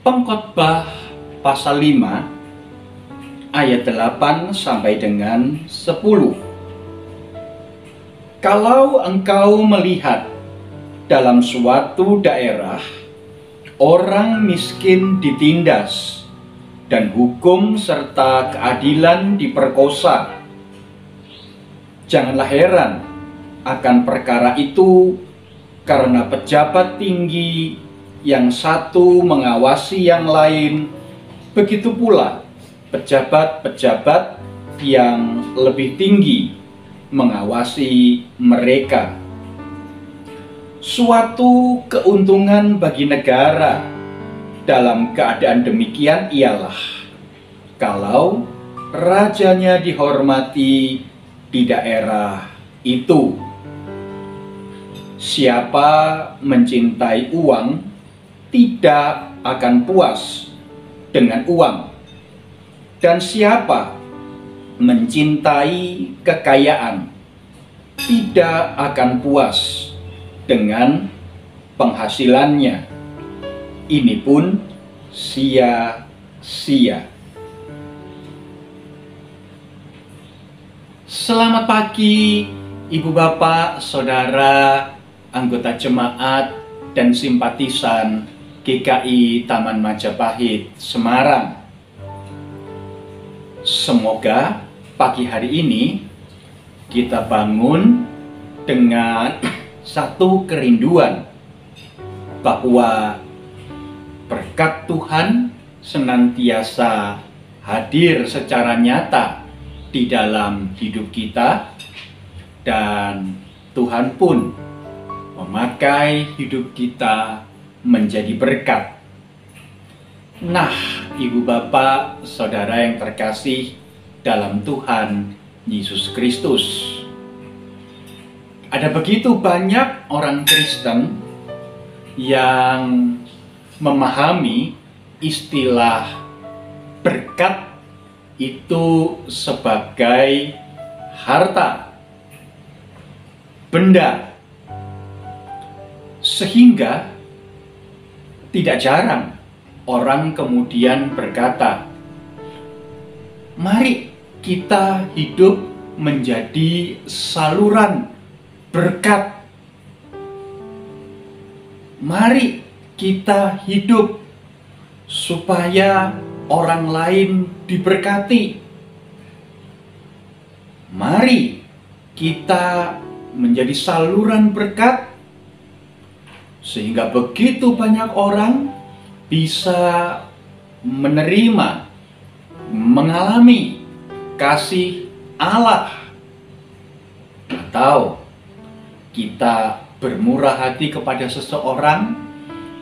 Pengkhotbah pasal 5 ayat 8 sampai dengan 10. Kalau engkau melihat dalam suatu daerah orang miskin ditindas dan hukum serta keadilan diperkosa, janganlah heran akan perkara itu, karena pejabat tinggi yang satu mengawasi yang lain, begitu pula pejabat-pejabat yang lebih tinggi mengawasi mereka. Suatu keuntungan bagi negara dalam keadaan demikian ialah kalau rajanya dihormati di daerah itu. Siapa mencintai uang tidak akan puas dengan uang, dan siapa mencintai kekayaan tidak akan puas dengan penghasilannya. Ini pun sia-sia. Selamat pagi, Ibu Bapak, Saudara, anggota jemaat dan simpatisan GKI Taman Majapahit, Semarang. Semoga pagi hari ini kita bangun dengan satu kerinduan bahwa berkat Tuhan senantiasa hadir secara nyata di dalam hidup kita, dan Tuhan pun memakai hidup kita menjadi berkat. Nah, Ibu Bapak, Saudara yang terkasih dalam Tuhan Yesus Kristus, ada begitu banyak orang Kristen yang memahami istilah berkat itu sebagai harta, benda, sehingga tidak jarang orang kemudian berkata, mari kita hidup menjadi saluran berkat. Mari kita hidup supaya orang lain diberkati. Mari kita menjadi saluran berkat, sehingga begitu banyak orang bisa menerima, mengalami kasih Allah. Atau kita bermurah hati kepada seseorang,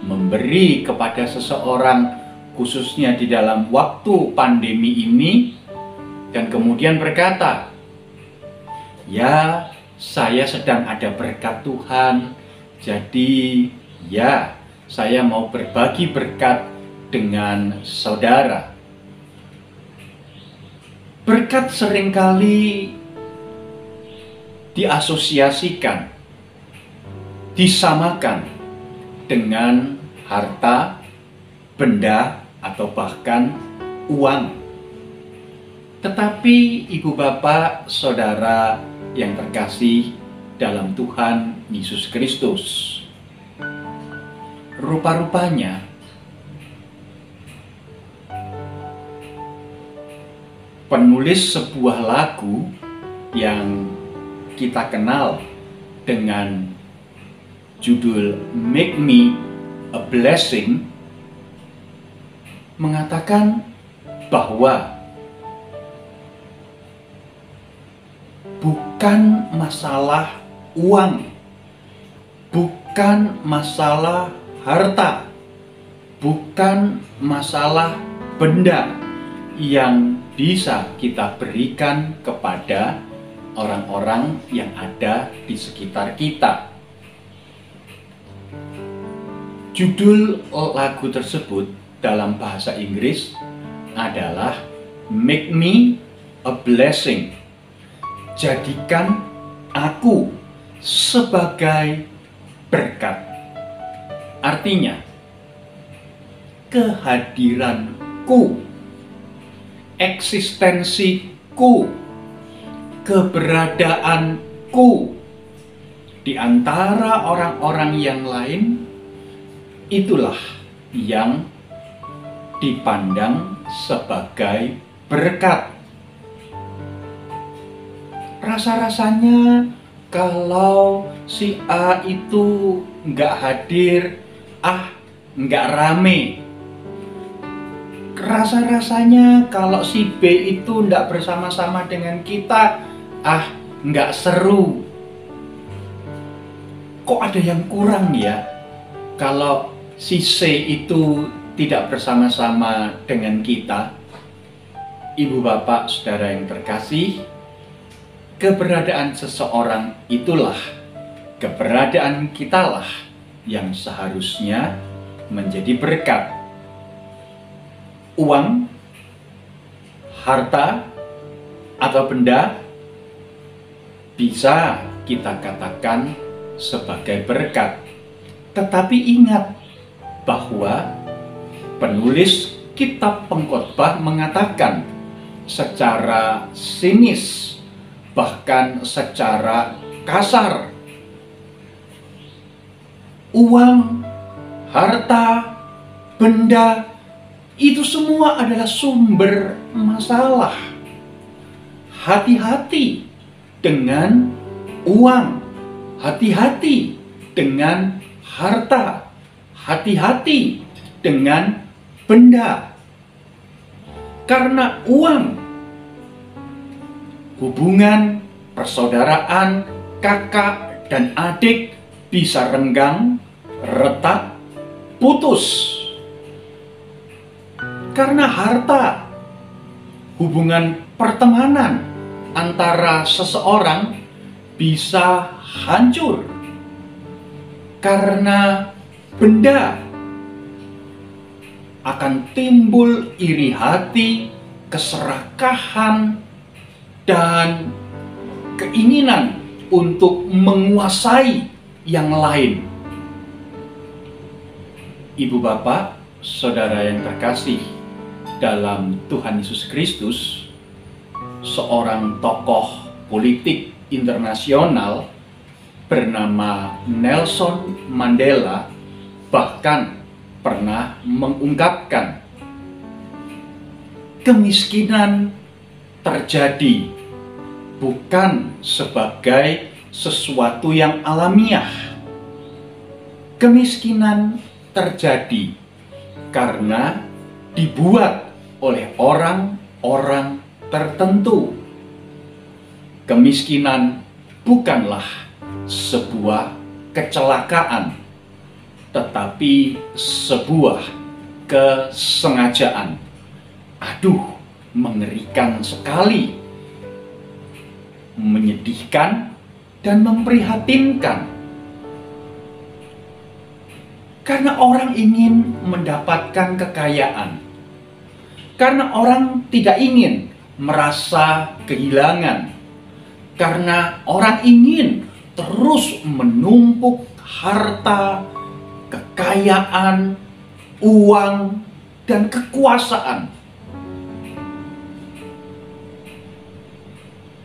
memberi kepada seseorang, khususnya di dalam waktu pandemi ini, dan kemudian berkata, ya, saya sedang ada berkat Tuhan, jadi ya, saya mau berbagi berkat dengan saudara. Berkat seringkali diasosiasikan, disamakan dengan harta, benda, atau bahkan uang. Tetapi Ibu Bapak, Saudara yang terkasih dalam Tuhan Yesus Kristus, rupa-rupanya penulis sebuah lagu yang kita kenal dengan judul Make Me a Blessing mengatakan bahwa bukan masalah uang, bukan masalah harta, bukan masalah benda yang bisa kita berikan kepada orang-orang yang ada di sekitar kita. Judul lagu tersebut dalam bahasa Inggris adalah Make Me a Blessing. Jadikan aku sebagai berkat. Artinya, kehadiranku, eksistensiku, keberadaanku di antara orang-orang yang lain, itulah yang dipandang sebagai berkat. Rasa-rasanya kalau si A itu nggak hadir, nggak rame. Rasa-rasanya kalau si B itu nggak bersama-sama dengan kita, nggak seru. Kok ada yang kurang ya kalau si C itu tidak bersama-sama dengan kita? Ibu, bapak, saudara yang terkasih, keberadaan seseorang itulah, keberadaan kitalah yang seharusnya menjadi berkat. Uang, harta, atau benda bisa kita katakan sebagai berkat. Tetapi ingat bahwa penulis kitab Pengkhotbah mengatakan secara sinis, bahkan secara kasar, uang, harta, benda, itu semua adalah sumber masalah. Hati-hati dengan uang, hati-hati dengan harta, hati-hati dengan benda. Karena uang, hubungan persaudaraan kakak dan adik bisa renggang, retak, putus. Karena harta, hubungan pertemanan antara seseorang bisa hancur. Karena benda, akan timbul iri hati, keserakahan, dan keinginan untuk menguasai yang lain. Ibu, bapak, saudara yang terkasih dalam Tuhan Yesus Kristus, seorang tokoh politik internasional bernama Nelson Mandela bahkan pernah mengungkapkan, kemiskinan terjadi bukan sebagai sesuatu yang alamiah. Kemiskinan terjadi karena dibuat oleh orang-orang tertentu. Kemiskinan bukanlah sebuah kecelakaan, tetapi sebuah kesengajaan. Aduh, mengerikan sekali, menyedihkan dan memprihatinkan. Karena orang ingin mendapatkan kekayaan, karena orang tidak ingin merasa kehilangan, karena orang ingin terus menumpuk harta, kekayaan, uang, dan kekuasaan.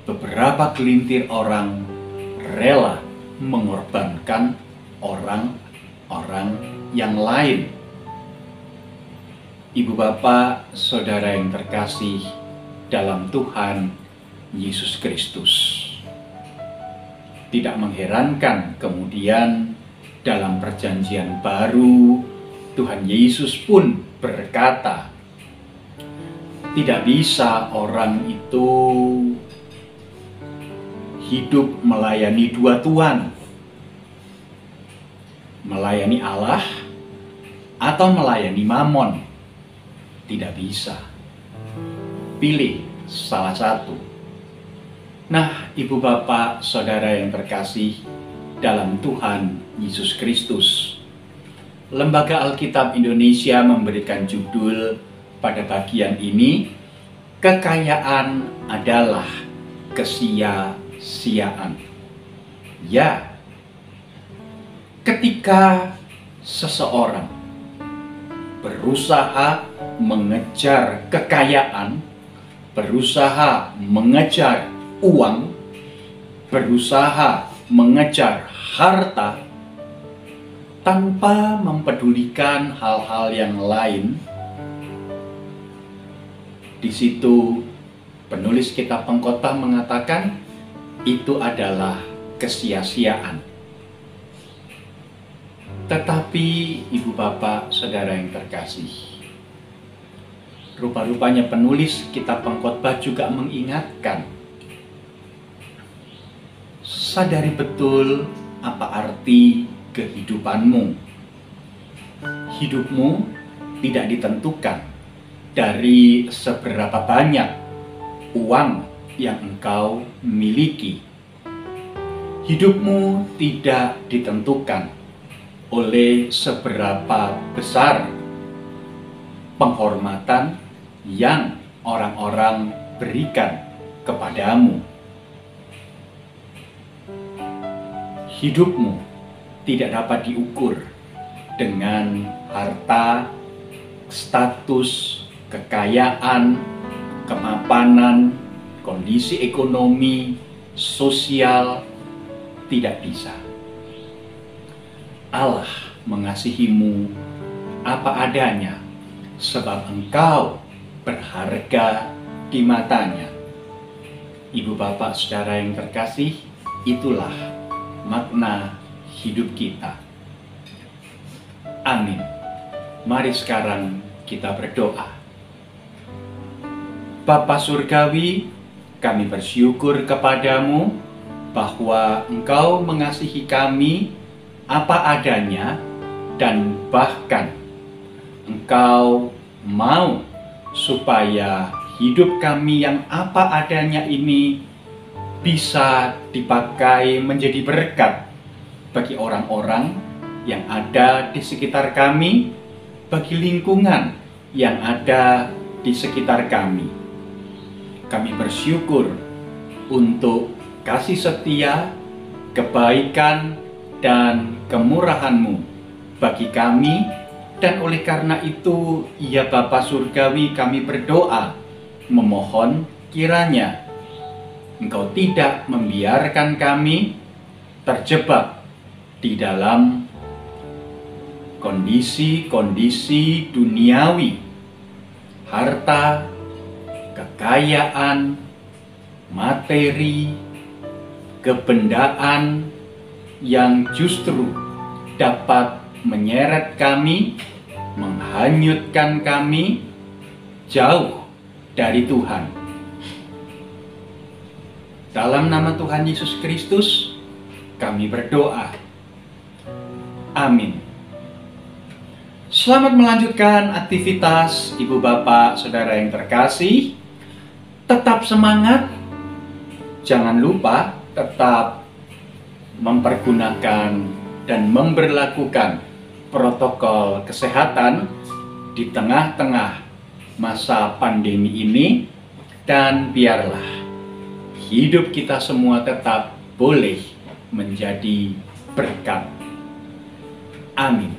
Beberapa gelintir orang rela mengorbankan orang-orang yang lain. Ibu, bapak, saudara yang terkasih dalam Tuhan Yesus Kristus, tidak mengherankan kemudian dalam Perjanjian Baru Tuhan Yesus pun berkata, tidak bisa orang itu hidup melayani dua tuan, melayani Allah atau melayani Mamon. Tidak bisa. Pilih salah satu. Nah, ibu, bapak, saudara yang terkasih dalam Tuhan Yesus Kristus, Lembaga Alkitab Indonesia memberikan judul pada bagian ini, kekayaan adalah kesia-siaan. Ya, ketika seseorang berusaha mengejar kekayaan, berusaha mengejar uang, berusaha mengejar harta, tanpa mempedulikan hal-hal yang lain. Di situ penulis kitab Pengkhotbah mengatakan itu adalah kesia-siaan. Tetapi ibu bapak saudara yang terkasih, rupa-rupanya penulis kitab Pengkhotbah juga mengingatkan, sadari betul apa arti kehidupanmu. Hidupmu tidak ditentukan dari seberapa banyak uang yang engkau miliki. Hidupmu tidak ditentukan oleh seberapa besar penghormatan yang orang-orang berikan kepadamu. Hidupmu tidak dapat diukur dengan harta, status, kekayaan, kemapanan, kondisi ekonomi, sosial, tidak bisa. Allah mengasihimu apa adanya, sebab engkau berharga di matanya. Ibu bapak saudara yang terkasih, itulah makna hidup kita. Amin. Mari sekarang kita berdoa. Bapa Surgawi, kami bersyukur kepadamu bahwa Engkau mengasihi kami apa adanya, dan bahkan Engkau mau supaya hidup kami yang apa adanya ini bisa dipakai menjadi berkat bagi orang-orang yang ada di sekitar kami, bagi lingkungan yang ada di sekitar kami. Kami bersyukur untuk kasih setia, kebaikan, dan kemurahan-Mu bagi kami, dan oleh karena itu, ya Bapa Surgawi, kami berdoa, memohon kiranya Engkau tidak membiarkan kami terjebak di dalam kondisi-kondisi duniawi, harta, kekayaan, materi, kebendaan yang justru dapat menyeret kami, menghanyutkan kami jauh dari Tuhan. Dalam nama Tuhan Yesus Kristus, kami berdoa. Amin. Selamat melanjutkan aktivitas Ibu Bapak Saudara yang terkasih. Tetap semangat. Jangan lupa tetap mempergunakan dan memberlakukan protokol kesehatan di tengah-tengah masa pandemi ini, dan biarlah hidup kita semua tetap boleh menjadi berkat. Amin.